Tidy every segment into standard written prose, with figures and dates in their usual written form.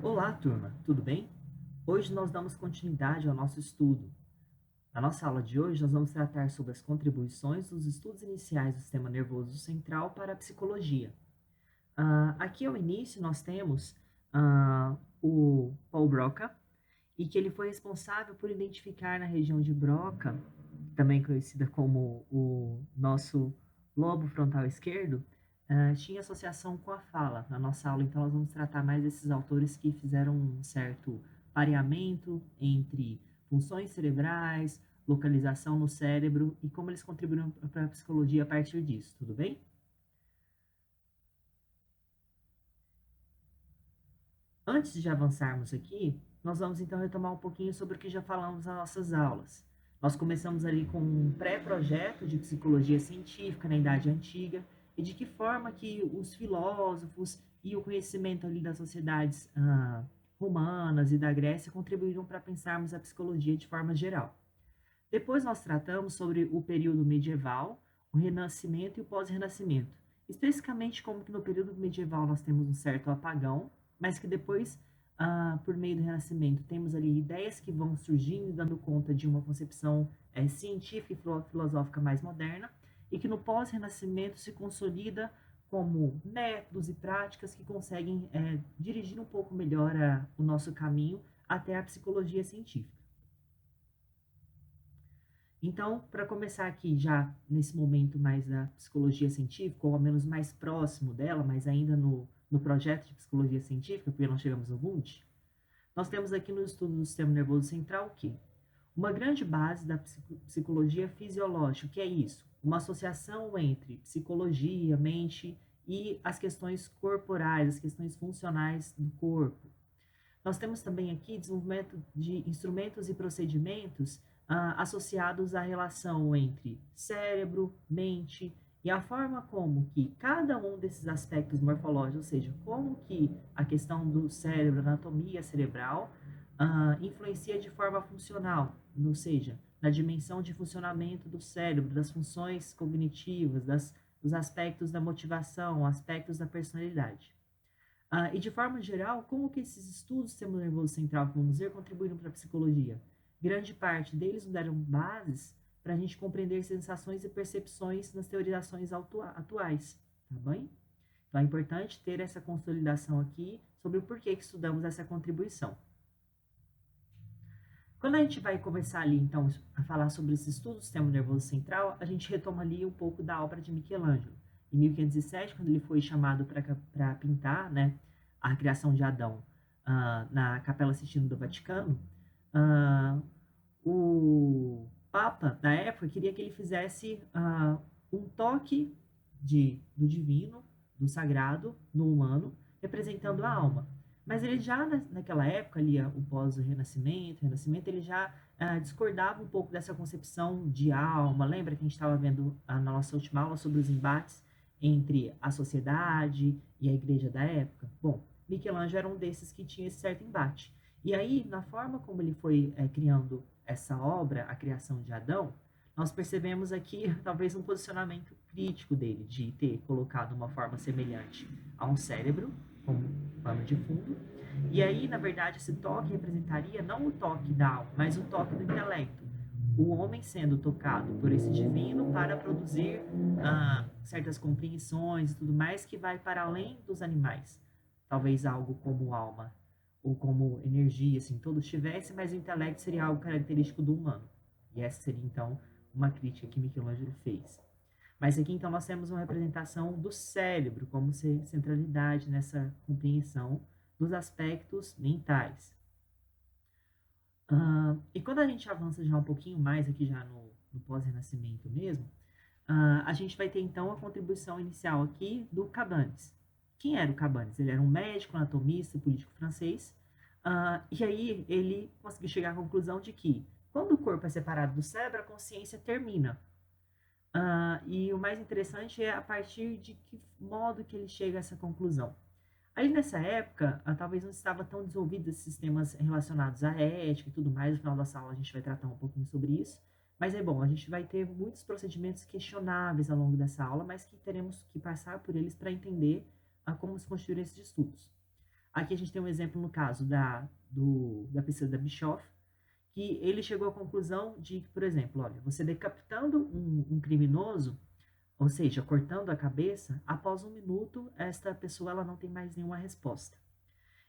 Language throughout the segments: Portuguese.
Olá, turma, tudo bem? Hoje nós damos continuidade ao nosso estudo. Na nossa aula de hoje, nós vamos tratar sobre as contribuições dos estudos iniciais do sistema nervoso central para a psicologia. Aqui ao início, nós temos o Paul Broca, e que ele foi responsável por identificar na região de Broca, também conhecida como o nosso lobo frontal esquerdo, tinha associação com a fala. Na nossa aula, então, nós vamos tratar mais desses autores que fizeram um certo pareamento entre funções cerebrais, localização no cérebro e como eles contribuíram para a psicologia a partir disso, tudo bem? Antes de avançarmos aqui, nós vamos então retomar um pouquinho sobre o que já falamos nas nossas aulas. Nós começamos ali com um pré-projeto de psicologia científica na Idade Antiga e de que forma que os filósofos e o conhecimento ali das sociedades romanas e da Grécia contribuíram para pensarmos a psicologia de forma geral. Depois nós tratamos sobre o período medieval, o Renascimento e o pós-Renascimento. Especificamente como que no período medieval nós temos um certo apagão, mas que depois, por meio do Renascimento, temos ali ideias que vão surgindo, dando conta de uma concepção científica e filosófica mais moderna, e que no pós-Renascimento se consolida como métodos e práticas que conseguem dirigir um pouco melhor o nosso caminho até a psicologia científica. Então, para começar aqui já nesse momento mais da psicologia científica, ou ao menos mais próximo dela, mas ainda no projeto de psicologia científica, porque não chegamos no Wundt, nós temos aqui no estudo do sistema nervoso central o quê? Uma grande base da psicologia fisiológica, o que é isso? Uma associação entre psicologia, mente e as questões corporais, as questões funcionais do corpo. Nós temos também aqui desenvolvimento de instrumentos e procedimentos associados à relação entre cérebro, mente e a forma como que cada um desses aspectos morfológicos, ou seja, como que a questão do cérebro, anatomia cerebral, influencia de forma funcional, ou seja, na dimensão de funcionamento do cérebro, das funções cognitivas, dos aspectos da motivação, aspectos da personalidade. E de forma geral, como que esses estudos do sistema nervoso central que vamos ver contribuíram para a psicologia? Grande parte deles nos deram bases para a gente compreender sensações e percepções nas teorizações atuais, tá bem? Então é importante ter essa consolidação aqui sobre o porquê que estudamos essa contribuição. Quando a gente vai começar ali, então, a falar sobre esse estudo do sistema nervoso central, a gente retoma ali um pouco da obra de Michelangelo. Em 1507, quando ele foi chamado para pintar, né, a criação de Adão na Capela Sistina do Vaticano, o Papa da época queria que ele fizesse um toque do divino, do sagrado, no humano, representando a alma. Mas ele já naquela época, ali, o pós-renascimento, ele já discordava um pouco dessa concepção de alma. Lembra que a gente estava vendo na nossa última aula sobre os embates entre a sociedade e a igreja da época? Bom, Michelangelo era um desses que tinha esse certo embate. E aí, na forma como ele foi criando essa obra, a criação de Adão, nós percebemos aqui talvez um posicionamento crítico dele, de ter colocado uma forma semelhante a um cérebro, como pano de fundo, e aí, na verdade, esse toque representaria não o toque da alma, mas o toque do intelecto. O homem sendo tocado por esse divino para produzir certas compreensões e tudo mais que vai para além dos animais. Talvez algo como alma ou como energia, assim, todos tivessem, mas o intelecto seria algo característico do humano. E essa seria, então, uma crítica que Michelangelo fez. Mas aqui, então, nós temos uma representação do cérebro como centralidade nessa compreensão dos aspectos mentais. E quando a gente avança já um pouquinho mais aqui já no pós-renascimento mesmo, a gente vai ter então a contribuição inicial aqui do Cabanes. Quem era o Cabanes? Ele era um médico, anatomista, político francês, e aí ele conseguiu chegar à conclusão de que quando o corpo é separado do cérebro, a consciência termina. E o mais interessante é a partir de que modo que ele chega a essa conclusão. Aí nessa época, talvez não estava tão desenvolvidos esses sistemas relacionados à ética e tudo mais. No final da sala a gente vai tratar um pouquinho sobre isso. Mas é bom, a gente vai ter muitos procedimentos questionáveis ao longo dessa aula, mas que teremos que passar por eles para entender como se constituíram esses estudos. Aqui a gente tem um exemplo no caso da pesquisa da Bischoff, que ele chegou à conclusão de que, por exemplo, olha, você decapitando um criminoso, ou seja, cortando a cabeça, após 1 minuto, esta pessoa ela não tem mais nenhuma resposta.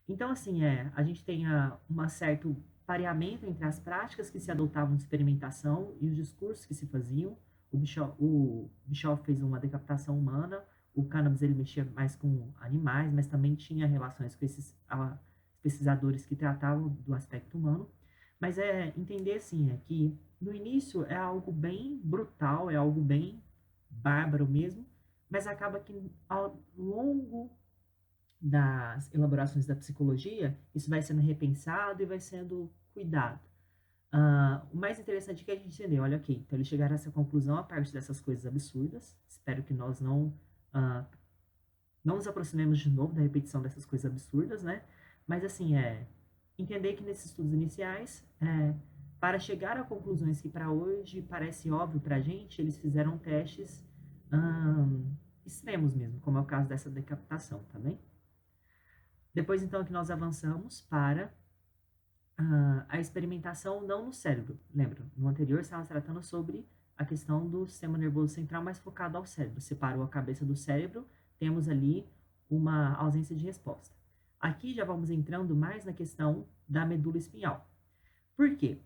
Então, assim, a gente tem um certo pareamento entre as práticas que se adotavam de experimentação e os discursos que se faziam. O Bischoff fez uma decapitação humana, o cannabis ele mexia mais com animais, mas também tinha relações com esses pesquisadores que tratavam do aspecto humano. Mas entender, assim, que no início é algo bem brutal, é algo bem bárbaro mesmo, mas acaba que ao longo das elaborações da psicologia, isso vai sendo repensado e vai sendo cuidado. O mais interessante é que a gente entendeu, olha, ok, então eles chegaram a essa conclusão a partir dessas coisas absurdas. Espero que nós ah, não nos aproximemos de novo da repetição dessas coisas absurdas, né? Mas assim, entender que nesses estudos iniciais, para chegar a conclusões que para hoje parece óbvio para a gente, eles fizeram testes extremos mesmo, como é o caso dessa decapitação, tá bem? Depois, então, que nós avançamos para a experimentação não no cérebro. Lembra, no anterior estava tratando sobre a questão do sistema nervoso central mais focado ao cérebro. Separou a cabeça do cérebro, temos ali uma ausência de resposta. Aqui já vamos entrando mais na questão da medula espinhal. Por quê?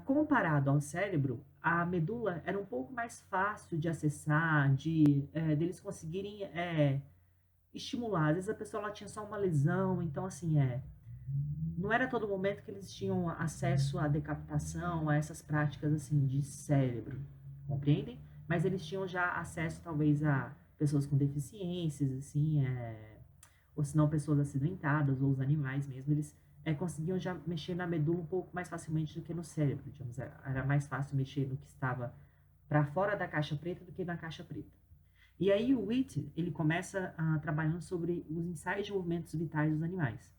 Comparado ao cérebro, a medula era um pouco mais fácil de acessar, deles conseguirem estimular. Às vezes a pessoa ela tinha só uma lesão, então assim, não era todo momento que eles tinham acesso à decapitação, a essas práticas assim de cérebro, compreendem? Mas eles tinham já acesso talvez a pessoas com deficiências, assim, ou se não pessoas acidentadas, ou os animais mesmo, eles conseguiam já mexer na medula um pouco mais facilmente do que no cérebro, digamos, era mais fácil mexer no que estava para fora da caixa preta do que na caixa preta. E aí o Witt, ele começa trabalhando sobre os ensaios de movimentos vitais dos animais.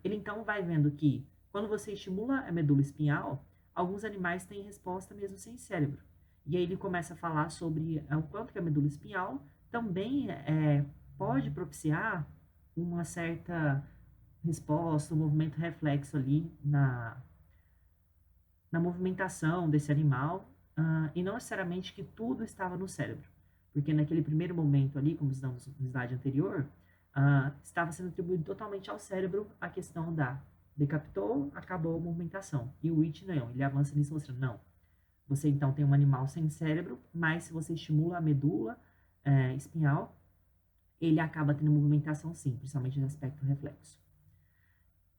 Ele então vai vendo que quando você estimula a medula espinhal, alguns animais têm resposta mesmo sem cérebro. E aí ele começa a falar sobre o quanto que a medula espinhal também pode propiciar uma certa resposta, um movimento reflexo ali na movimentação desse animal, e não necessariamente que tudo estava no cérebro. Porque naquele primeiro momento ali, como estamos no slide anterior, estava sendo atribuído totalmente ao cérebro a questão da decapitou, acabou a movimentação. E o Witt não, ele avança nisso mostrando, não. Você então tem um animal sem cérebro, mas se você estimula a medula espinhal, ele acaba tendo movimentação sim, principalmente no aspecto reflexo.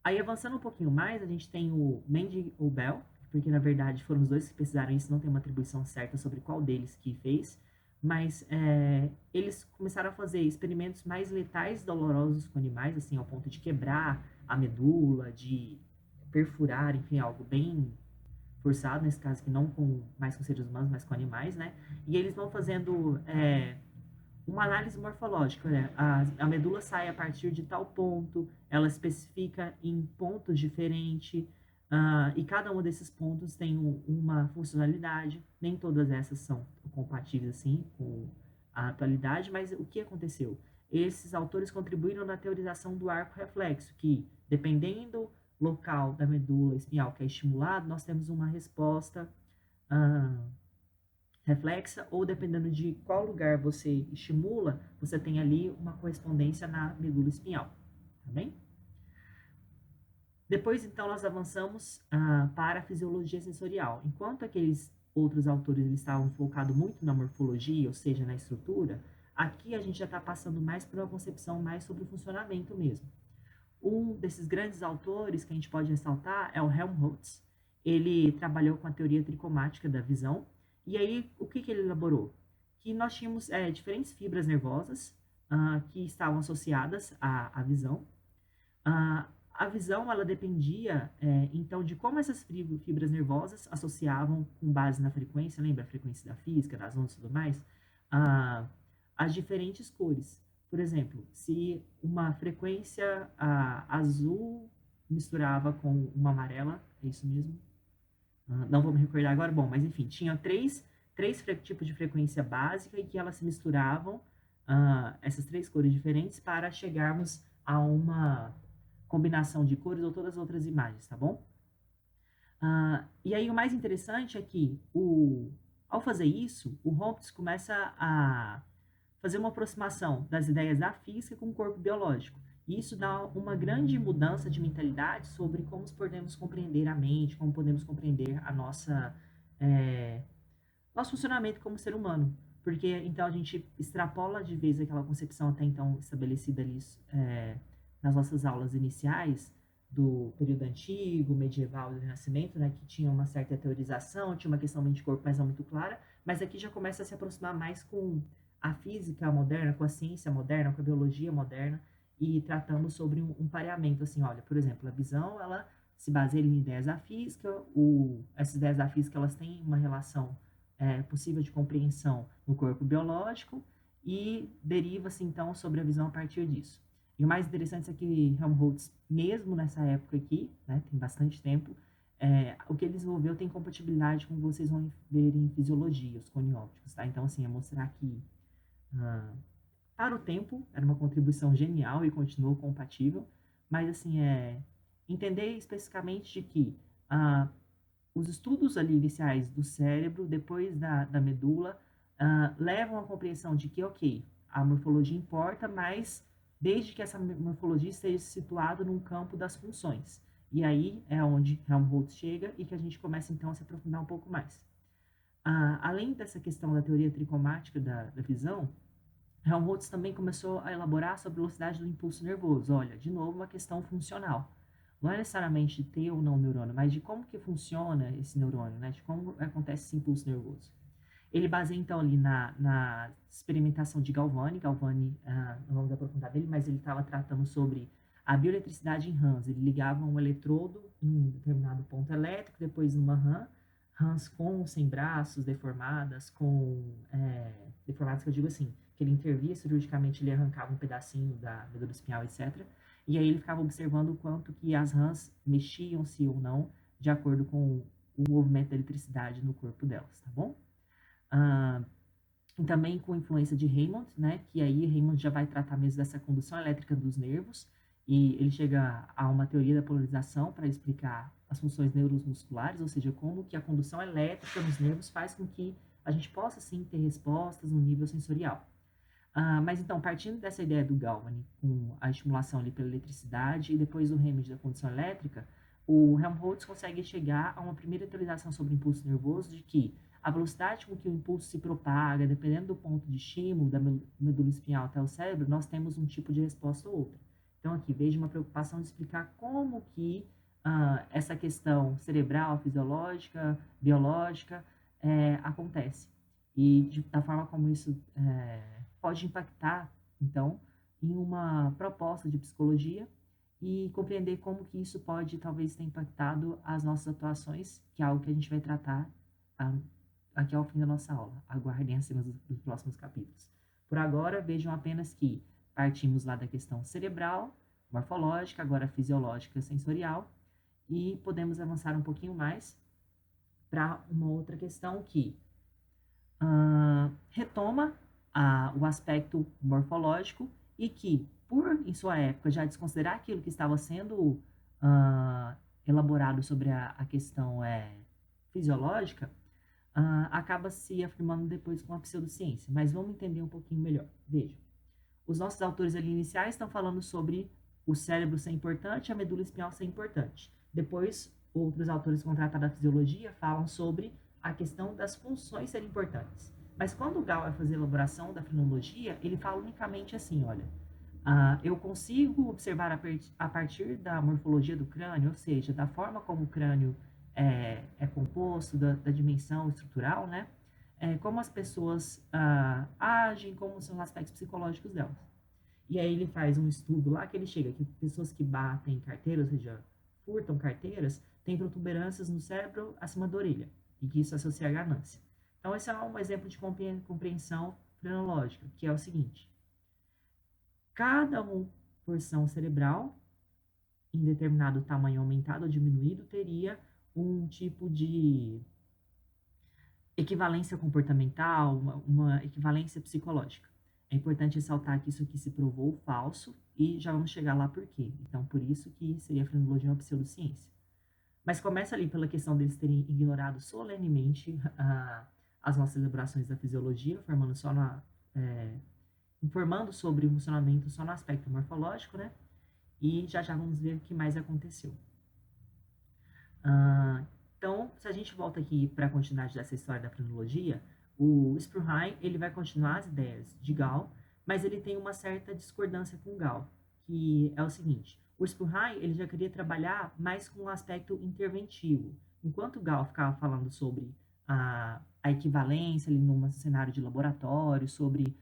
Aí avançando um pouquinho mais, a gente tem o Mendy ou Bell, porque na verdade foram os dois que pesquisaram isso, não tem uma atribuição certa sobre qual deles que fez, mas eles começaram a fazer experimentos mais letais, dolorosos com animais, assim, ao ponto de quebrar a medula, de perfurar, enfim, algo bem forçado, nesse caso que não mais com seres humanos, mas com animais, né? E eles vão fazendo uma análise morfológica, né? A medula sai a partir de tal ponto, ela especifica em pontos diferentes, e cada um desses pontos tem uma funcionalidade. Nem todas essas são compatíveis assim com a atualidade, mas o que aconteceu? Esses autores contribuíram na teorização do arco reflexo, que dependendo local da medula espinhal que é estimulado, nós temos uma resposta reflexa, ou dependendo de qual lugar você estimula, você tem ali uma correspondência na medula espinhal, tá bem? Depois, então, nós avançamos para a fisiologia sensorial. Enquanto aqueles outros autores eles estavam focados muito na morfologia, ou seja, na estrutura, aqui a gente já está passando mais para uma concepção mais sobre o funcionamento mesmo. Um desses grandes autores que a gente pode ressaltar é o Helmholtz. Ele trabalhou com a teoria tricomática da visão. E aí, o que ele elaborou? Que nós tínhamos diferentes fibras nervosas que estavam associadas à visão. A visão, ela dependia, então, de como essas fibras nervosas associavam, com base na frequência, lembra a frequência da física, das ondas e tudo mais, as diferentes cores. Por exemplo, se uma frequência azul misturava com uma amarela, é isso mesmo? Não vou me recordar agora, bom, mas enfim, tinha três tipos de frequência básica e que elas se misturavam, essas três cores diferentes, para chegarmos a uma combinação de cores ou todas as outras imagens, tá bom? E aí o mais interessante é que ao fazer isso, o Hopkins começa a fazer uma aproximação das ideias da física com o corpo biológico. E isso dá uma grande mudança de mentalidade sobre como podemos compreender a mente, como podemos compreender é, nosso funcionamento como ser humano. Porque então a gente extrapola de vez aquela concepção até então estabelecida ali nas nossas aulas iniciais, do período antigo, medieval e do Renascimento, né, que tinha uma certa teorização, tinha uma questão mente-corpo, mas não muito clara, mas aqui já começa a se aproximar mais com a física moderna, com a ciência moderna, com a biologia moderna, e tratamos sobre um pareamento, assim, olha, por exemplo, a visão, ela se baseia em ideias da física, essas ideias da física, elas têm uma relação possível de compreensão no corpo biológico e deriva-se, então, sobre a visão a partir disso. E o mais interessante é que Helmholtz, mesmo nessa época aqui, né, tem bastante tempo, o que ele desenvolveu tem compatibilidade com o que vocês vão ver em fisiologia, os cone ópticos, tá? Então, assim, é mostrar que, para o tempo, era uma contribuição genial e continuou compatível, mas, assim, entender especificamente de que os estudos ali iniciais do cérebro, depois da medula, levam à compreensão de que, ok, a morfologia importa, mas desde que essa morfologia esteja situada num campo das funções. E aí é onde Helmholtz chega e que a gente começa então a se aprofundar um pouco mais. Além dessa questão da teoria tricomática da visão, Helmholtz também começou a elaborar sobre a velocidade do impulso nervoso. Olha, de novo, uma questão funcional. Não é necessariamente de ter ou não neurônio, mas de como que funciona esse neurônio, né? De como acontece esse impulso nervoso. Ele baseia, então, ali na experimentação de Galvani. Galvani, não vamos aprofundar dele, mas ele estava tratando sobre a bioeletricidade em rãs. Ele ligava um eletrodo em um determinado ponto elétrico, depois numa rãs com sem braços, deformadas que eu digo assim, que ele intervia cirurgicamente, ele arrancava um pedacinho da medula espinhal, etc. E aí ele ficava observando o quanto que as rãs mexiam-se ou não, de acordo com o movimento da eletricidade no corpo delas, tá bom? E também com influência de Raymond, né, que aí Raymond já vai tratar mesmo dessa condução elétrica dos nervos, e ele chega a uma teoria da polarização para explicar as funções neuromusculares, ou seja, como que a condução elétrica nos nervos faz com que a gente possa, sim, ter respostas no nível sensorial. Mas então, partindo dessa ideia do Galvani, com a estimulação ali pela eletricidade, e depois do Hammond da condução elétrica, o Helmholtz consegue chegar a uma primeira teorização sobre o impulso nervoso de que a velocidade com que o impulso se propaga, dependendo do ponto de estímulo da medula espinhal até o cérebro, nós temos um tipo de resposta ou outra. Então, aqui, vejo uma preocupação de explicar como que essa questão cerebral, fisiológica, biológica, acontece. E da forma como isso pode impactar, então, em uma proposta de psicologia e compreender como que isso pode, talvez, ter impactado as nossas atuações, que é algo que a gente vai tratar aqui ao fim da nossa aula. Aguardem as cenas dos próximos capítulos. Por agora, vejam apenas que partimos lá da questão cerebral, morfológica, agora fisiológica, sensorial, e podemos avançar um pouquinho mais para uma outra questão que retoma o aspecto morfológico e que, por, em sua época, já desconsiderar aquilo que estava sendo elaborado sobre a questão fisiológica, acaba se afirmando depois com a pseudociência. Mas vamos entender um pouquinho melhor. Vejam, os nossos autores ali iniciais estão falando sobre o cérebro ser importante e a medula espinhal ser importante. Depois, outros autores que vão tratar da fisiologia falam sobre a questão das funções serem importantes. Mas quando o Gall vai fazer a elaboração da frenologia, ele fala unicamente assim, olha, eu consigo observar a partir da morfologia do crânio, ou seja, da forma como o crânio é composto, da dimensão estrutural, né? Como as pessoas agem, como são os aspectos psicológicos delas. E aí ele faz um estudo lá que ele chega que pessoas que batem carteiras, ou seja, furtam carteiras, têm protuberâncias no cérebro acima da orelha, e que isso associa a ganância. Então, esse é um exemplo de compreensão frenológica, que é o seguinte: cada porção cerebral, em determinado tamanho aumentado ou diminuído, teria um tipo de equivalência comportamental, uma equivalência psicológica. É importante ressaltar que isso aqui se provou falso e já vamos chegar lá por quê. Então, por isso que seria a frenologia uma pseudociência. Mas começa ali pela questão deles terem ignorado solenemente as nossas elaborações da fisiologia, formando só informando sobre o funcionamento só no aspecto morfológico, né? E já já vamos ver o que mais aconteceu. Então, se a gente volta aqui para a continuidade dessa história da frenologia, o Sproheim ele vai continuar as ideias de Gall, mas ele tem uma certa discordância com Gall, que é o seguinte: o Sproheim ele já queria trabalhar mais com um aspecto interventivo, enquanto Gall ficava falando sobre a equivalência ali num cenário de laboratório, sobre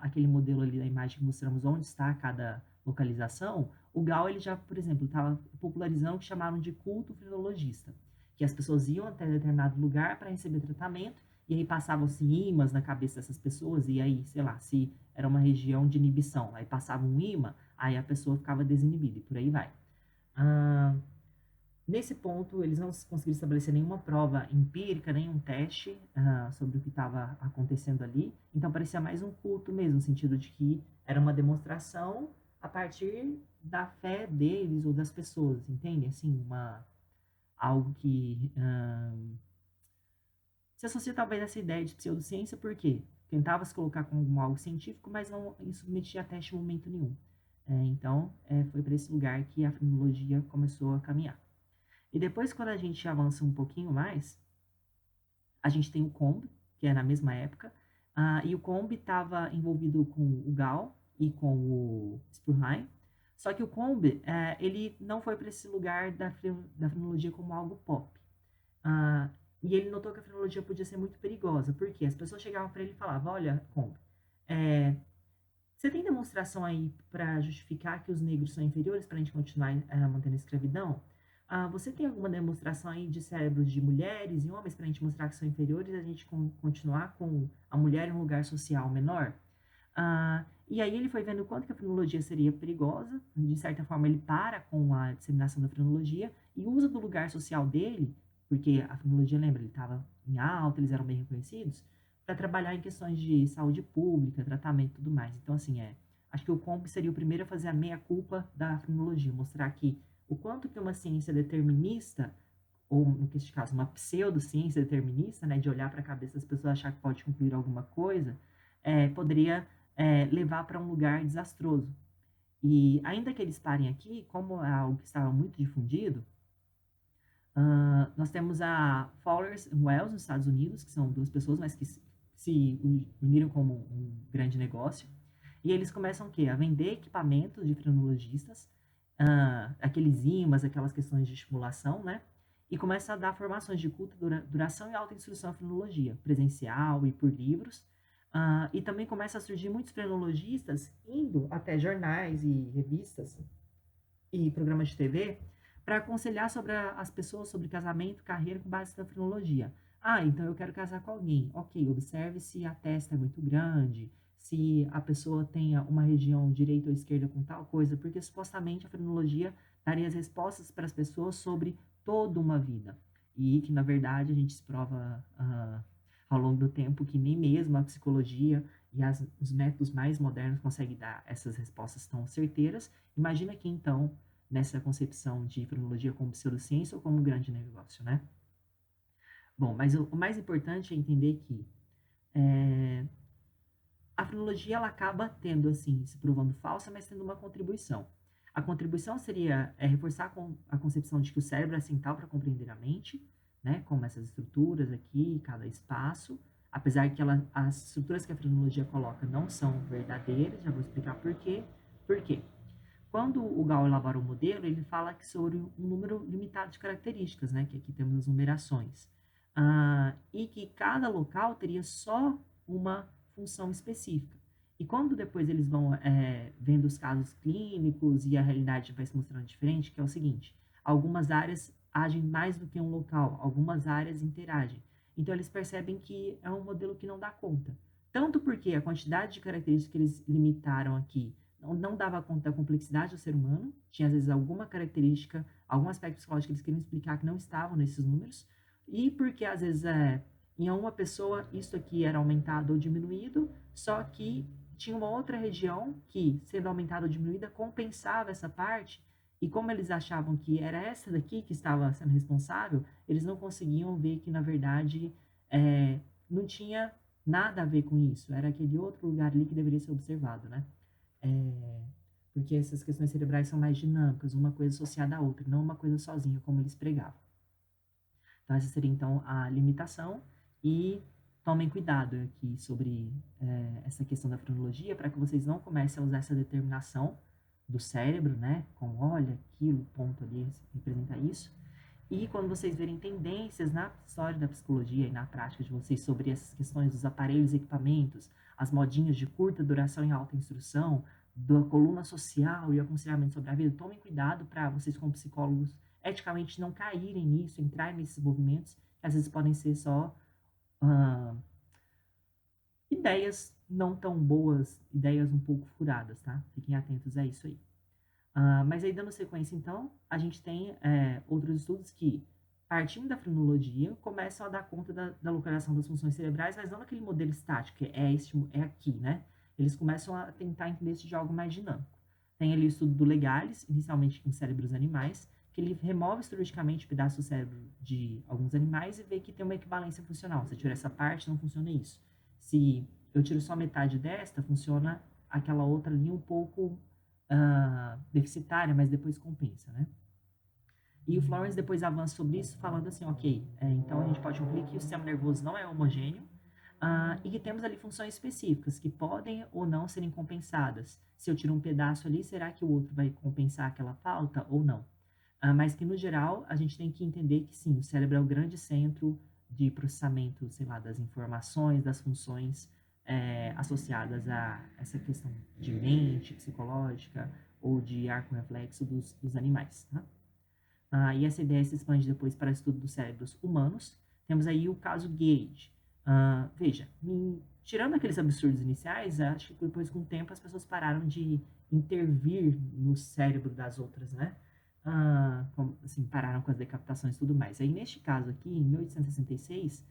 aquele modelo ali da imagem que mostramos onde está cada localização. O Gall ele já, por exemplo, estava popularizando o que chamaram de culto frenologista, que as pessoas iam até determinado lugar para receber tratamento, e aí passavam-se ímãs na cabeça dessas pessoas, e aí, sei lá, se era uma região de inibição, aí passava um ímã, aí a pessoa ficava desinibida, e por aí vai. Nesse ponto, eles não conseguiram estabelecer nenhuma prova empírica, nenhum teste sobre o que estava acontecendo ali, então parecia mais um culto mesmo, no sentido de que era uma demonstração a partir da fé deles ou das pessoas, entende? Assim, algo que se associa talvez a essa ideia de pseudociência, porque tentava se colocar como algo científico, mas não isso submetia a teste em momento nenhum. Então, foi para esse lugar que a frenologia começou a caminhar. E depois, quando a gente avança um pouquinho mais, a gente tem o Combe, que é na mesma época, e o Combe estava envolvido com o Gall e com o Sproheim, só que o Combe, ele não foi para esse lugar da frenologia como algo pop. E ele notou que a frenologia podia ser muito perigosa, porque as pessoas chegavam para ele e falavam: olha, Combe, você tem demonstração aí para justificar que os negros são inferiores para a gente continuar mantendo a escravidão? Você tem alguma demonstração aí de cérebros de mulheres e homens para a gente mostrar que são inferiores e a gente continuar com a mulher em um lugar social menor? E aí ele foi vendo o quanto que a frenologia seria perigosa, de certa forma ele para com a disseminação da frenologia e usa do lugar social dele, porque a frenologia, lembra, ele estava em alta, eles eram bem reconhecidos, para trabalhar em questões de saúde pública, tratamento e tudo mais. Então, assim, acho que o Combe seria o primeiro a fazer a meia-culpa da frenologia, mostrar que o quanto que uma ciência determinista, ou, neste caso, uma pseudociência determinista, né, de olhar para a cabeça das pessoas e achar que pode concluir alguma coisa, poderia levar para um lugar desastroso. E ainda que eles parem aqui, como é algo que estava muito difundido, nós temos a Fowler e Wells nos Estados Unidos, que são duas pessoas, mas que se uniram como um grande negócio. E eles começam o quê? A vender equipamentos de frenologistas, aqueles ímãs, aquelas questões de estimulação, né? E começa a dar formações de curta duração e alta instrução em frenologia, presencial e por livros. E também começa a surgir muitos frenologistas indo até jornais e revistas e programas de TV para aconselhar sobre as pessoas sobre casamento, carreira com base na frenologia. Então eu quero casar com alguém. Ok, observe se a testa é muito grande, se a pessoa tenha uma região direita ou esquerda com tal coisa, porque supostamente a frenologia daria as respostas para as pessoas sobre toda uma vida. E que, na verdade, a gente se prova ao longo do tempo que nem mesmo a psicologia e os métodos mais modernos conseguem dar essas respostas tão certeiras. Imagina que, então, nessa concepção de frenologia como pseudociência ou como um grande negócio, né? Bom, mas o mais importante é entender que a frenologia ela acaba tendo, assim, se provando falsa, mas tendo uma contribuição. A contribuição seria reforçar a concepção de que o cérebro é central para compreender a mente, né, como essas estruturas aqui, cada espaço, apesar que as estruturas que a frenologia coloca não são verdadeiras, já vou explicar por quê. Por quê? Quando o Gall elabora o modelo, ele fala que sobre um número limitado de características, né, que aqui temos as numerações, e que cada local teria só uma função específica. E quando depois eles vão vendo os casos clínicos e a realidade vai se mostrando diferente, que é o seguinte: algumas áreas agem mais do que um local, algumas áreas interagem. Então eles percebem que é um modelo que não dá conta. Tanto porque a quantidade de características que eles limitaram aqui não dava conta da complexidade do ser humano, tinha às vezes alguma característica, algum aspecto psicológico que eles queriam explicar que não estavam nesses números, e porque às vezes em uma pessoa isso aqui era aumentado ou diminuído, só que tinha uma outra região que, sendo aumentada ou diminuída, compensava essa parte, e como eles achavam que era essa daqui que estava sendo responsável, eles não conseguiam ver que, na verdade, não tinha nada a ver com isso, era aquele outro lugar ali que deveria ser observado, né? É, porque essas questões cerebrais são mais dinâmicas, uma coisa associada à outra, não uma coisa sozinha, como eles pregavam. Então, essa seria, então, a limitação, e tomem cuidado aqui sobre essa questão da frenologia, para que vocês não comecem a usar essa determinação do cérebro, né? Como, olha, aquilo, ponto ali, representa isso. E quando vocês verem tendências na história da psicologia e na prática de vocês sobre essas questões dos aparelhos e equipamentos, as modinhas de curta duração e alta instrução, da coluna social e aconselhamento sobre a vida, tomem cuidado para vocês, como psicólogos, eticamente não caírem nisso, entrarem nesses movimentos, que às vezes podem ser só ideias não tão boas, ideias um pouco furadas, tá? Fiquem atentos a isso aí. Mas aí, dando sequência, então, a gente tem outros estudos que, partindo da frenologia, começam a dar conta da localização das funções cerebrais, mas não naquele modelo estático, que é aqui, né? Eles começam a tentar entender isso de algo mais dinâmico. Tem ali o estudo do Legalis, inicialmente em cérebros animais, que ele remove cirurgicamente pedaços do cérebro de alguns animais e vê que tem uma equivalência funcional. Se eu tiro essa parte, não funciona isso. Se eu tiro só metade desta, funciona aquela outra ali um pouco deficitária, mas depois compensa, né? E o Florence depois avança sobre isso, falando assim, ok, então a gente pode concluir que o sistema nervoso não é homogêneo, e que temos ali funções específicas que podem ou não serem compensadas. Se eu tiro um pedaço ali, será que o outro vai compensar aquela falta ou não? Mas que, no geral, a gente tem que entender que, sim, o cérebro é o grande centro de processamento, sei lá, das informações, das funções associadas a essa questão de mente psicológica ou de arco reflexo dos animais. Tá? E essa ideia se expande depois para o estudo dos cérebros humanos. Temos aí o caso Gage. Veja, tirando aqueles absurdos iniciais, acho que depois, com o tempo, as pessoas pararam de intervir no cérebro das outras, né? Assim, pararam com as decapitações e tudo mais. Aí, neste caso aqui, em 1866,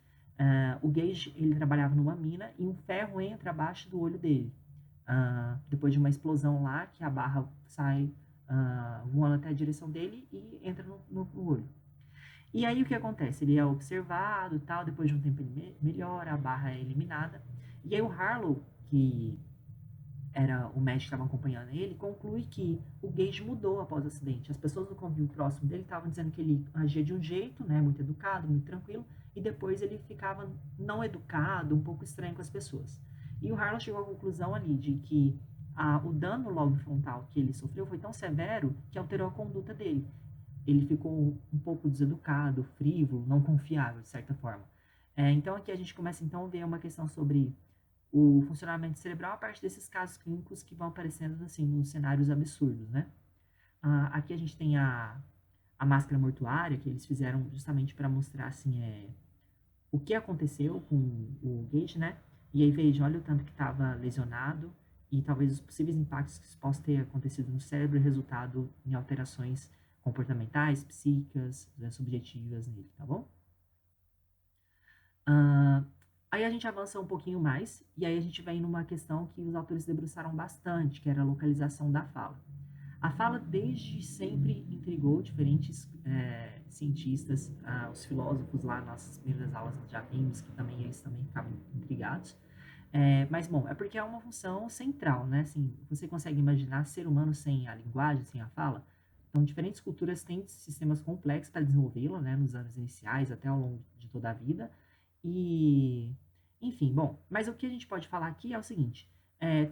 o Gage, ele trabalhava numa mina e um ferro entra abaixo do olho dele. Depois de uma explosão lá, que a barra sai voando até a direção dele e entra no olho. E aí o que acontece? Ele é observado, tal, depois de um tempo ele melhora, a barra é eliminada. E aí o Harlow, que era o médico que estava acompanhando ele, conclui que o Gage mudou após o acidente. As pessoas do convívio próximo dele estavam dizendo que ele agia de um jeito, né, muito educado, muito tranquilo, e depois ele ficava não educado, um pouco estranho com as pessoas. E o Harlow chegou à conclusão ali de que o dano no lobo frontal que ele sofreu foi tão severo que alterou a conduta dele. Ele ficou um pouco deseducado, frívolo, não confiável, de certa forma. Então aqui a gente começa então a ver uma questão sobre o funcionamento cerebral a partir desses casos clínicos que vão aparecendo assim nos cenários absurdos, né? Aqui a gente tem a máscara mortuária que eles fizeram justamente para mostrar assim o que aconteceu com o Gage, né? E aí vejam, olha o tanto que estava lesionado e talvez os possíveis impactos que isso possa ter acontecido no cérebro, resultado em alterações comportamentais, psíquicas, subjetivas nele, tá bom? Aí a gente avança um pouquinho mais, e aí a gente vai numa questão que os autores debruçaram bastante, que era a localização da fala. A fala desde sempre intrigou diferentes cientistas, os filósofos lá nas primeiras aulas já vimos que também eles também ficavam intrigados. Mas, bom, é porque é uma função central, né? Assim, você consegue imaginar ser humano sem a linguagem, sem a fala? Então, diferentes culturas têm sistemas complexos para desenvolvê-la, né? Nos anos iniciais, até ao longo de toda a vida. E, enfim, bom, mas o que a gente pode falar aqui é o seguinte: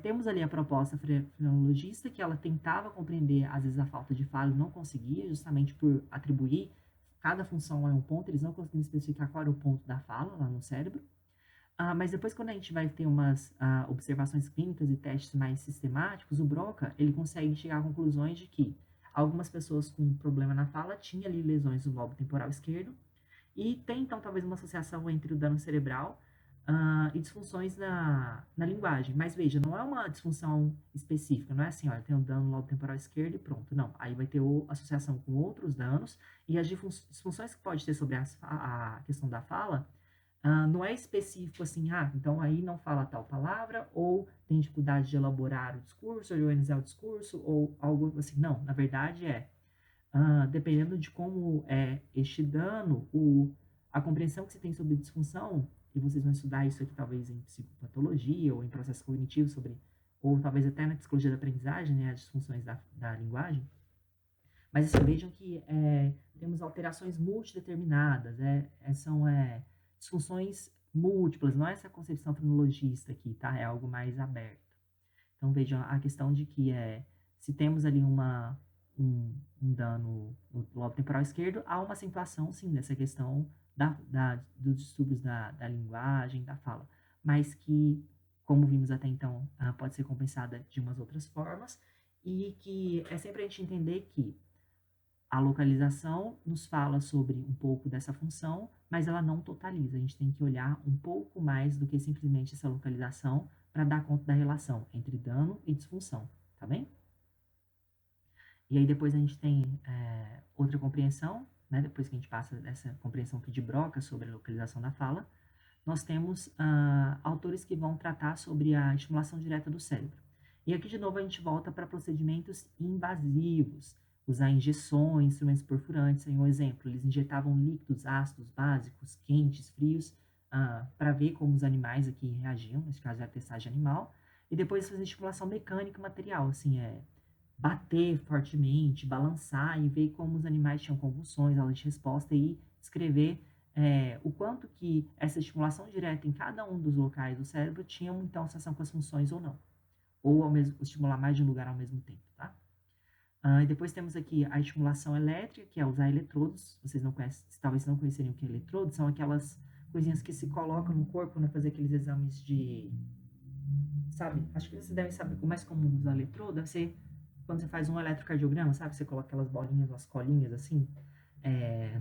temos ali a proposta frenologista, que ela tentava compreender, às vezes, a falta de fala e não conseguia, justamente por atribuir cada função a um ponto, eles não conseguiam especificar qual era o ponto da fala lá no cérebro. Mas depois, quando a gente vai ter umas observações clínicas e testes mais sistemáticos, o Broca, ele consegue chegar a conclusões de que algumas pessoas com problema na fala tinham ali lesões no lobo temporal esquerdo, e tem, então, talvez uma associação entre o dano cerebral e disfunções na linguagem. Mas veja, não é uma disfunção específica, não é assim, olha, tem um dano no lobo temporal esquerdo e pronto. Não, aí vai ter associação com outros danos, e as disfunções que pode ter sobre a questão da fala Não é específico assim, então aí não fala tal palavra, ou tem dificuldade de elaborar o discurso, ou de organizar o discurso, ou algo assim. Não, na verdade dependendo de como é este dano, a compreensão que você tem sobre disfunção, e vocês vão estudar isso aqui talvez em psicopatologia ou em processo cognitivo sobre, ou talvez até na psicologia da aprendizagem, né, as disfunções da linguagem, mas assim, vejam que temos alterações multideterminadas, são disfunções múltiplas, não é essa concepção frenologista aqui, tá? É algo mais aberto. Então vejam a questão de que se temos ali um dano no lobo temporal esquerdo, há uma acentuação, sim, dessa questão dos distúrbios da linguagem, da fala, mas que, como vimos até então, pode ser compensada de umas outras formas, e que é sempre a gente entender que a localização nos fala sobre um pouco dessa função, mas ela não totaliza. A gente tem que olhar um pouco mais do que simplesmente essa localização para dar conta da relação entre dano e disfunção, tá bem? E aí depois a gente tem outra compreensão, né? Depois que a gente passa dessa compreensão aqui de Broca sobre a localização da fala, nós temos autores que vão tratar sobre a estimulação direta do cérebro. E aqui, de novo, a gente volta para procedimentos invasivos, usar injeções, instrumentos perfurantes. Em um exemplo, eles injetavam líquidos ácidos, básicos, quentes, frios, para ver como os animais aqui reagiam, nesse caso é a testagem animal, e depois fazer estimulação mecânica material, assim, bater fortemente, balançar e ver como os animais tinham convulsões, aulas de resposta e escrever o quanto que essa estimulação direta em cada um dos locais do cérebro tinha então associação com as funções ou não, ou ao mesmo, estimular mais de um lugar ao mesmo tempo, tá? E depois temos aqui a estimulação elétrica, que é usar eletrodos. Vocês não conhecem, talvez não conhecerem o que é eletrodo, são aquelas coisinhas que se colocam no corpo, né, fazer aqueles exames de, sabe? Acho que vocês devem saber, o mais comum usar eletrodo deve ser quando você faz um eletrocardiograma, sabe? Você coloca aquelas bolinhas, umas colinhas assim,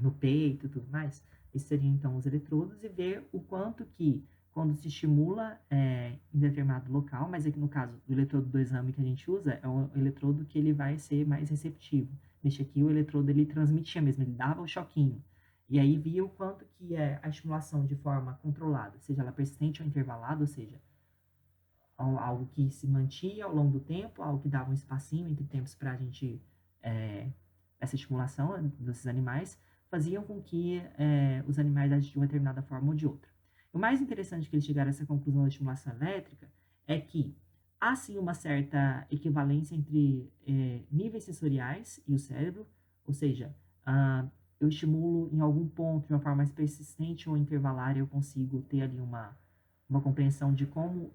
no peito e tudo mais. Esses seriam então os eletrodos e ver o quanto que, quando se estimula em determinado local, mas aqui no caso do eletrodo do exame que a gente usa, é um eletrodo que ele vai ser mais receptivo. Neste aqui, o eletrodo ele transmitia mesmo, ele dava o choquinho. E aí via o quanto que é a estimulação de forma controlada, seja ela persistente ou intervalada, ou seja, algo que se mantinha ao longo do tempo, algo que dava um espacinho entre tempos para a gente, essa estimulação desses animais, faziam com que os animais agissem de uma determinada forma ou de outra. O mais interessante que eles chegaram a essa conclusão da estimulação elétrica é que há sim uma certa equivalência entre níveis sensoriais e o cérebro, ou seja, eu estimulo em algum ponto de uma forma mais persistente ou intervalar, eu consigo ter ali uma compreensão de como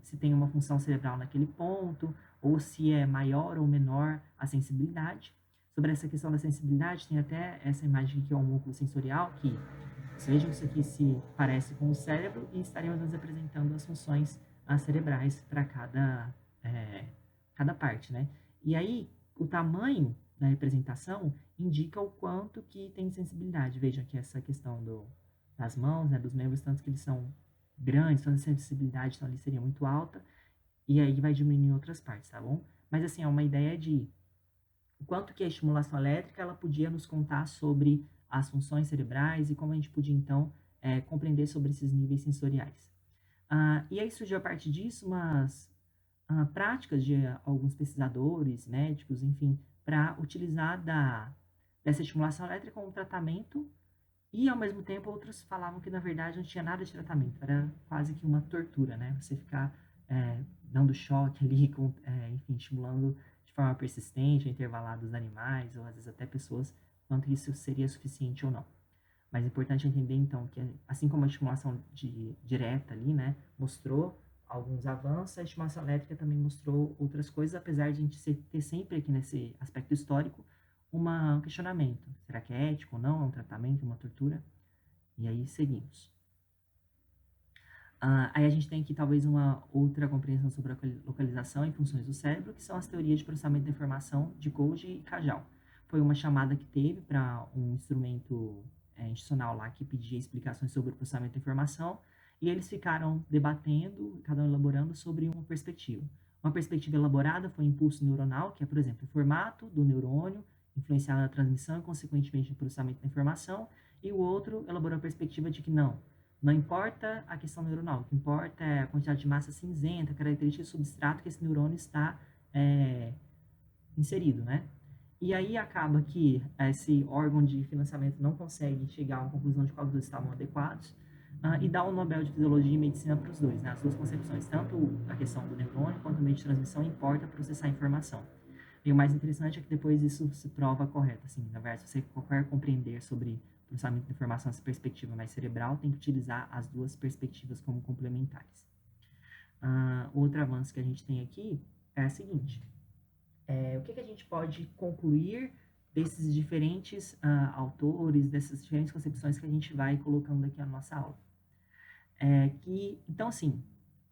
se tem uma função cerebral naquele ponto, ou se é maior ou menor a sensibilidade. Sobre essa questão da sensibilidade, tem até essa imagem aqui que é um músculo sensorial, que vejam que isso aqui se parece com o cérebro e estaríamos nos apresentando as funções cerebrais para cada parte, né? E aí, o tamanho da representação indica o quanto que tem sensibilidade. Vejam que essa questão das mãos, né, dos membros, tanto que eles são grandes, então a sensibilidade então, ali seria muito alta, e aí vai diminuir em outras partes, tá bom? Mas assim, é uma ideia de o quanto que a estimulação elétrica ela podia nos contar sobre as funções cerebrais e como a gente podia então compreender sobre esses níveis sensoriais. E aí surgiu a partir disso umas práticas de alguns pesquisadores, médicos, enfim, para utilizar dessa estimulação elétrica como tratamento e, ao mesmo tempo, outros falavam que, na verdade, não tinha nada de tratamento. Era quase que uma tortura, né? Você ficar dando choque ali, enfim, estimulando de forma persistente, intervalada os animais, ou às vezes até pessoas, quanto isso seria suficiente ou não. Mas é importante entender, então, que assim como a estimulação direta ali, né, mostrou alguns avanços, a estimulação elétrica também mostrou outras coisas, apesar de a gente ter sempre aqui nesse aspecto histórico um questionamento. Será que é ético ou não? É um tratamento, uma tortura? E aí seguimos. Aí a gente tem aqui talvez uma outra compreensão sobre a localização e funções do cérebro, que são as teorias de processamento da informação de Golgi e Kajal. Foi uma chamada que teve para um instrumento institucional lá que pedia explicações sobre o processamento da informação, e eles ficaram debatendo, cada um elaborando sobre uma perspectiva. Uma perspectiva elaborada foi o impulso neuronal, que é, por exemplo, o formato do neurônio, influenciar na transmissão e, consequentemente, no processamento da informação, e o outro elaborou a perspectiva de que não importa a questão neuronal, o que importa é a quantidade de massa cinzenta, característica do substrato que esse neurônio está inserido, né? E aí acaba que esse órgão de financiamento não consegue chegar a uma conclusão de qual dos estavam adequados, e dá o Nobel de Fisiologia e Medicina para os dois, né? As duas concepções, tanto a questão do neurônio quanto o meio de transmissão importa processar a informação. E o mais interessante é que depois isso se prova correto, assim, na verdade, se você quer compreender sobre processamento de informação nessa perspectiva mais cerebral, tem que utilizar as duas perspectivas como complementares. Outro avanço que a gente tem aqui é o seguinte: o que a gente pode concluir desses diferentes autores, dessas diferentes concepções que a gente vai colocando aqui na nossa aula? Então, assim,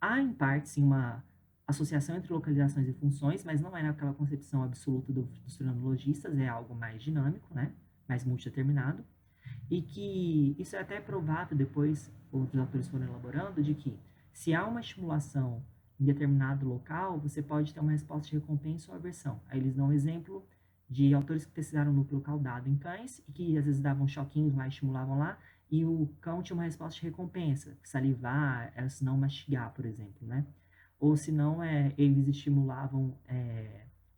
há em parte, sim, uma associação entre localizações e funções, mas não é naquela concepção absoluta dos frenologistas, é algo mais dinâmico, né? Mais multideterminado, e que isso é até provável depois, outros autores foram elaborando, de que se há uma estimulação em determinado local, você pode ter uma resposta de recompensa ou aversão. Aí eles dão um exemplo de autores que pesquisaram o núcleo caudado em cães e que às vezes davam choquinhos lá, estimulavam lá, e o cão tinha uma resposta de recompensa, salivar, se não mastigar, por exemplo, né? Ou se não, eles estimulavam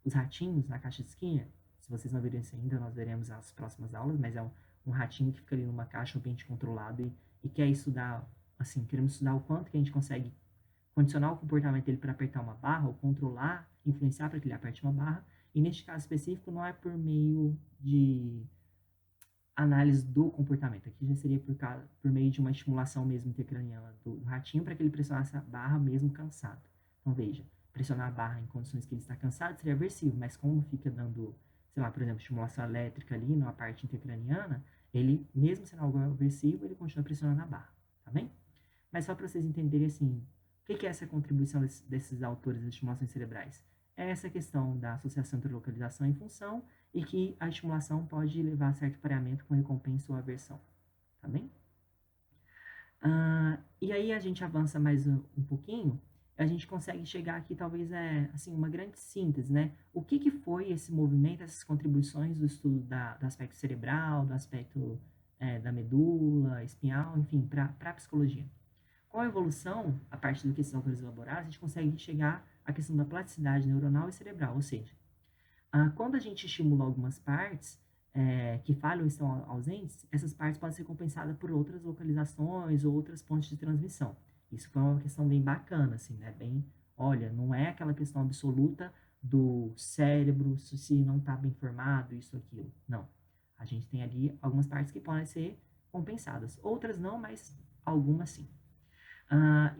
os ratinhos na caixa de esquina. Se vocês não viram isso ainda, nós veremos nas próximas aulas, mas é um ratinho que fica ali numa caixa, um ambiente controlado e quer estudar, assim, queremos estudar o quanto que a gente consegue condicionar o comportamento dele para apertar uma barra, ou controlar, influenciar para que ele aperte uma barra. E neste caso específico, não é por meio de análise do comportamento. Aqui já seria por meio de uma estimulação mesmo intracraniana do ratinho para que ele pressionasse a barra mesmo cansado. Então, veja, pressionar a barra em condições que ele está cansado seria aversivo, mas como fica dando, sei lá, por exemplo, estimulação elétrica ali na parte intracraniana, ele, mesmo sendo algo aversivo, ele continua pressionando a barra, tá bem? Mas só para vocês entenderem, assim, o que é essa contribuição desses autores das estimulações cerebrais? É essa questão da associação entre localização e função e que a estimulação pode levar a certo pareamento com recompensa ou aversão, tá bem? E aí a gente avança mais um pouquinho, a gente consegue chegar aqui talvez assim, uma grande síntese, né? O que foi esse movimento, essas contribuições do estudo do aspecto cerebral, do aspecto da medula, espinhal, enfim, para a psicologia? Com a evolução, a partir do que esses autores elaboraram, a gente consegue chegar à questão da plasticidade neuronal e cerebral, ou seja, quando a gente estimula algumas partes que falham ou estão ausentes, essas partes podem ser compensadas por outras localizações ou outras pontes de transmissão. Isso foi uma questão bem bacana, assim, né? Bem, olha, não é aquela questão absoluta do cérebro, se não está bem formado, isso, aquilo. Não. A gente tem ali algumas partes que podem ser compensadas. Outras não, mas algumas sim.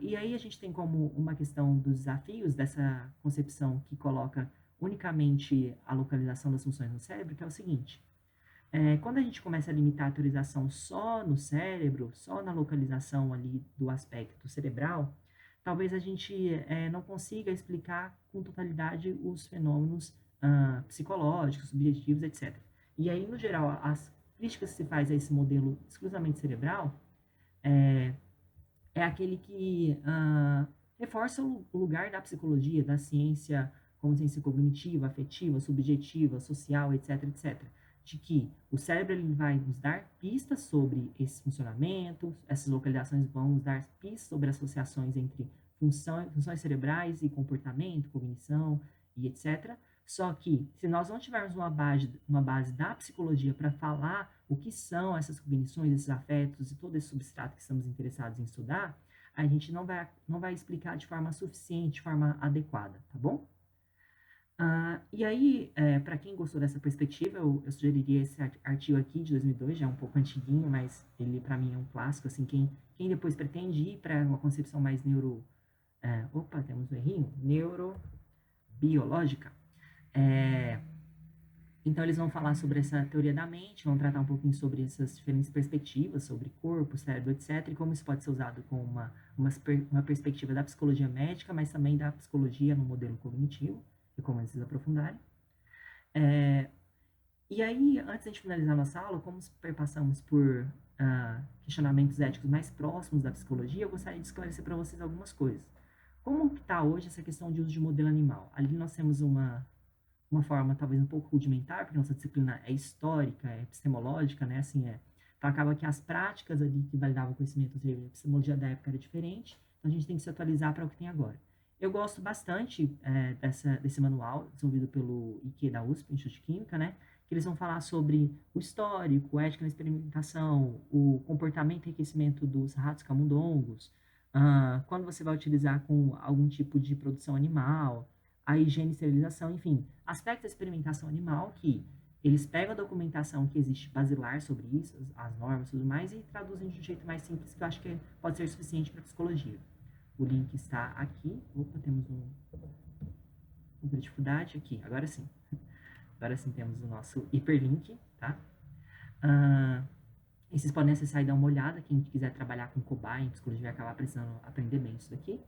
E aí a gente tem como uma questão dos desafios dessa concepção que coloca unicamente a localização das funções no cérebro, que é o seguinte: quando a gente começa a limitar a teorização só no cérebro, só na localização ali do aspecto cerebral, talvez a gente não consiga explicar com totalidade os fenômenos psicológicos, subjetivos, etc. E aí, no geral, as críticas que se faz a esse modelo exclusivamente cerebral é aquele que reforça o lugar da psicologia, da ciência como ciência cognitiva, afetiva, subjetiva, social, etc, etc. De que o cérebro ele vai nos dar pistas sobre esse funcionamento, essas localizações vão nos dar pistas sobre associações entre funções cerebrais e comportamento, cognição e etc. Só que, se nós não tivermos uma base da psicologia para falar o que são essas cognições, esses afetos e todo esse substrato que estamos interessados em estudar, a gente não vai explicar de forma suficiente, de forma adequada, tá bom? E aí, para quem gostou dessa perspectiva, eu sugeriria esse artigo aqui de 2002, já é um pouco antiguinho, mas ele para mim é um clássico, assim, quem depois pretende ir para uma concepção mais temos um errinho, neurobiológica, então, eles vão falar sobre essa teoria da mente, vão tratar um pouquinho sobre essas diferentes perspectivas, sobre corpo, cérebro, etc., e como isso pode ser usado com uma perspectiva da psicologia médica, mas também da psicologia no modelo cognitivo, e como eles aprofundarem. E aí, antes de a gente finalizar a nossa aula, como perpassamos por questionamentos éticos mais próximos da psicologia, eu gostaria de esclarecer para vocês algumas coisas. Como está hoje essa questão de uso de modelo animal? Ali nós temos uma forma talvez um pouco rudimentar, porque nossa disciplina é histórica, é epistemológica, né? Assim, Então, acaba que as práticas ali que validavam o conhecimento, ou seja, a epistemologia da época era diferente, então a gente tem que se atualizar para o que tem agora. Eu gosto bastante desse manual, desenvolvido pelo IQ da USP, Instituto de Química, né? Que eles vão falar sobre o histórico, ética na experimentação, o comportamento e enriquecimento dos ratos camundongos, quando você vai utilizar com algum tipo de produção animal, a higiene e esterilização, enfim, aspectos da experimentação animal que eles pegam a documentação que existe basilar sobre isso, as normas e tudo mais, e traduzem de um jeito mais simples, que eu acho que pode ser suficiente para psicologia. O link está aqui. Opa, temos outra dificuldade aqui. Agora sim. Agora sim temos o nosso hiperlink, tá? E vocês podem acessar e dar uma olhada. Quem quiser trabalhar com cobaia em psicologia vai acabar precisando aprender bem isso daqui.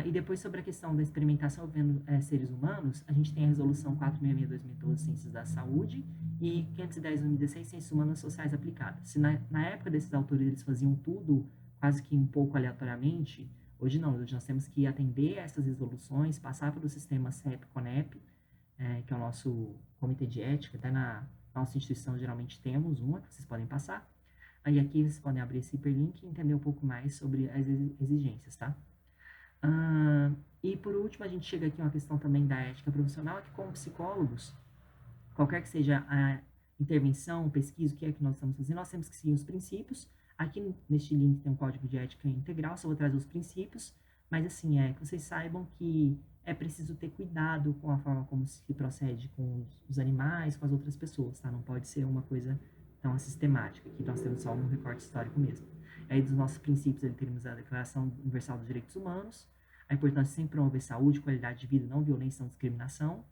E depois, sobre a questão da experimentação vendo seres humanos, a gente tem a resolução 466/2012, Ciências da Saúde, e 510/2016, Ciências Humanas Sociais Aplicadas. Se na época desses autores eles faziam tudo quase que um pouco aleatoriamente, hoje não, hoje nós temos que atender a essas resoluções, passar pelo sistema CEP-CONEP, que é o nosso comitê de ética, até na nossa instituição geralmente temos uma, que vocês podem passar. Aí aqui vocês podem abrir esse hiperlink e entender um pouco mais sobre as exigências, tá? E por último, a gente chega aqui a uma questão também da ética profissional, que como psicólogos, qualquer que seja a intervenção, pesquisa, o que é que nós estamos fazendo, nós temos que seguir os princípios. Aqui neste link tem um código de ética integral, só vou trazer os princípios, mas assim, que vocês saibam que é preciso ter cuidado com a forma como se procede com os animais, com as outras pessoas, tá? Não pode ser uma coisa tão sistemática. Aqui nós temos só um recorte histórico mesmo. Aí dos nossos princípios, ali temos a Declaração Universal dos Direitos Humanos, a importância de sempre promover saúde, qualidade de vida, não violência, não discriminação,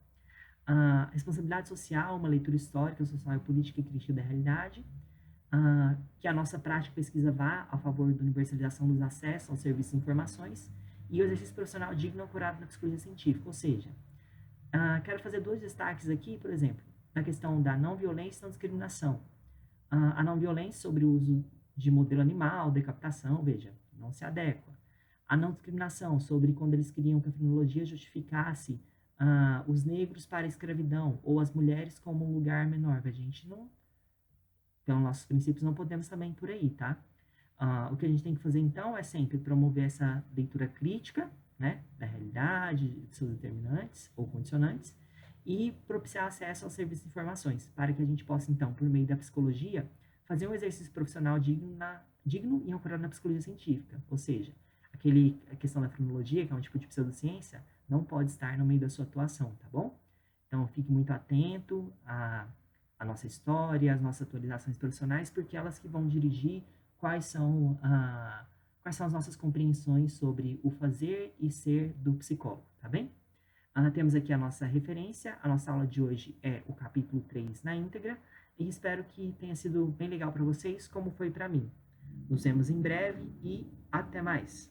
a responsabilidade social, uma leitura histórica, social e política e crítica da realidade, que a nossa prática de pesquisa vá a favor da universalização dos acessos aos serviços e informações, e o exercício profissional digno e ancorado na psicologia científica, ou seja, quero fazer dois destaques aqui, por exemplo, na questão da não violência e não discriminação. A não violência sobre o uso de modelo animal, decapitação, veja, não se adequa. A não discriminação sobre quando eles queriam que a fenomenologia justificasse os negros para a escravidão ou as mulheres como um lugar menor. A gente não... Então, nossos princípios não podemos também ir por aí, tá? O que a gente tem que fazer, então, é sempre promover essa leitura crítica, né, da realidade, de seus determinantes ou condicionantes, e propiciar acesso aos serviços de informações, para que a gente possa, então, por meio da psicologia, fazer um exercício profissional digno e ancorado na psicologia científica. Ou seja, a questão da fenomenologia, que é um tipo de pseudociência, não pode estar no meio da sua atuação, tá bom? Então, fique muito atento à nossa história, às nossas atualizações profissionais, porque elas que vão dirigir quais são as nossas compreensões sobre o fazer e ser do psicólogo, tá bem? Temos aqui a nossa referência, a nossa aula de hoje é o capítulo 3 na íntegra, e espero que tenha sido bem legal para vocês, como foi para mim. Nos vemos em breve e até mais!